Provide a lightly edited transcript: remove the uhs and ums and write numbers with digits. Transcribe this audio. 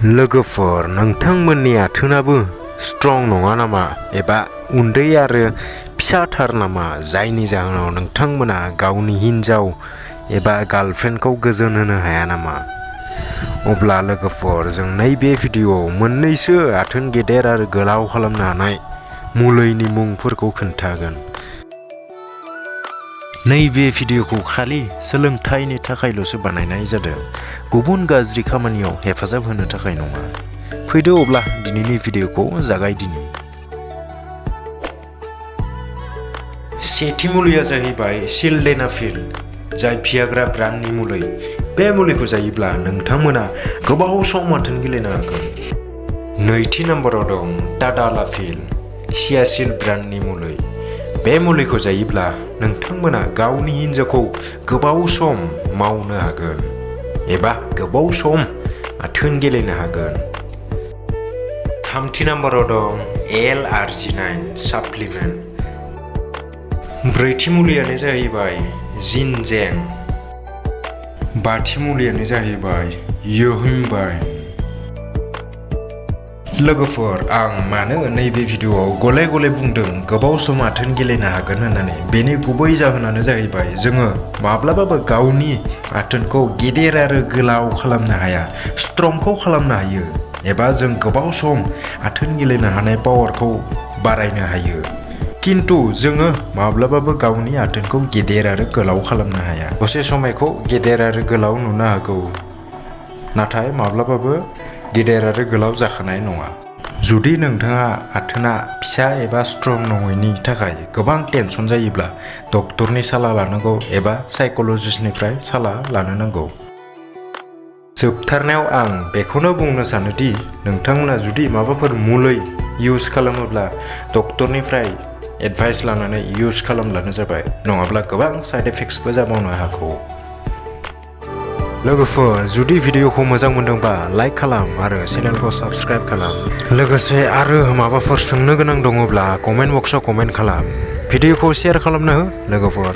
लोगोफोर नोंथांमोननि आथोनाबो स्ट्रं नङा नामा एबा उन्दै आरो फिसाथार नामा जायनि जाहोनाव नोंथांमोना गावनि हिन्जाव एबा गार्लफ्रेन्डखौ गोजोन होनो हाया नामा? अब्ला लोगोफोर जों नैबे भिडिअआव मोननैसो आथोन गेदेर आरो गोलाव खालामनो हानाय मुलिनि मुंफोरखौ खोन्थागोन। नैबे भिडिअखौ खालि सोलोंथाइनि थाखायल'सो बानायनाय जादों, गुबुन गाज्रि खामानियाव हेफाजाब होनो थाखाय नङा। फैदो अब्ला दिनैनि भिडिअखौ जागायदिनि। सेथि मुलिया जाहैबाय सिलडेनाफिल, जाय भियाग्रा ब्रान्डनि मुलि। बे मुलिखौ जायोब्ला नोंथांमोना गोबाव सम आथोन गेलेनो हागोन। नैथि नम्बराव दं टाडालाफिल, सियासिल ब्रान्डनि मुलि। बे मुलिखौ जायोब्ला नोंथांमोना गावनि हिन्जावखौ गोबाव सम मावनो हागोन एबा गोबाव सम आथोन गेलेनो हागोन। थामथि नम्बराव दं L-आर्जिनाइन साप्लिमेन्ट। ब्रैथि मुलियानो जाहैबाय जिनजें। बाथि मुलियानो जाहैबाय यहिमबाय। लोगोफोर, आं मानो नैबे भिडिअआव गले गले बुंदों गोबाव सम आथोन गेलेनो हागोन होननानै, बेनि गुबै जाहोनानो जाहैबाय जोङो माब्लाबाबो गावनि आथोनखौ गेदेर आरो गोलाव खालामनो हाया, स्ट्रंखौ खालामनो हायो एबा जों गोबाव सम आथोन गेलेनो हानाय पावारखौ बारायनो हायो, किन्तु जोङो माब्लाबाबो गावनि आथोनखौ गेदेर आरो गोलाव खालामनो हाया। दसे समायखौ गेदेर आरो गोलाव नुनो हागौ, नाथाय माब्लाबाबो गेदेर आरो गोलाव जाखानाय नङा। जुदि नोंथाङा आथोना फिसा एबा स्ट्रं नङैनि थाखाय गोबां टेनसन जायोब्ला डक्टरनि सालाह लानांगौ एबा साइक'लजिस्टनिफ्राय सालाह लानो नांगौ। जोबथारनायाव आं बेखौनो बुंनो सानोदि नोंथांमोना जुदि माबाफोर मुलि इउज खालामोब्ला डक्टरनिफ्राय एडभाइस लानानै इउज खालामब्लानो जाबाय, नङाब्ला गोबां साइड इफेक्ट्सबो जाबावनो हागौ। लोगोफोर, जुदि भिडिअखौ मोजां मोनदोंबा लाइक खालाम आरो चेनेलखौ साबस्क्राइब खालाम। लोगोसे आरो माबाफोर सोंनो गोनां दङब्ला कमेन्ट बक्सआव कमेन्ट खालाम। भिडिअखौ शेयार खालामना हो लोगोफोर।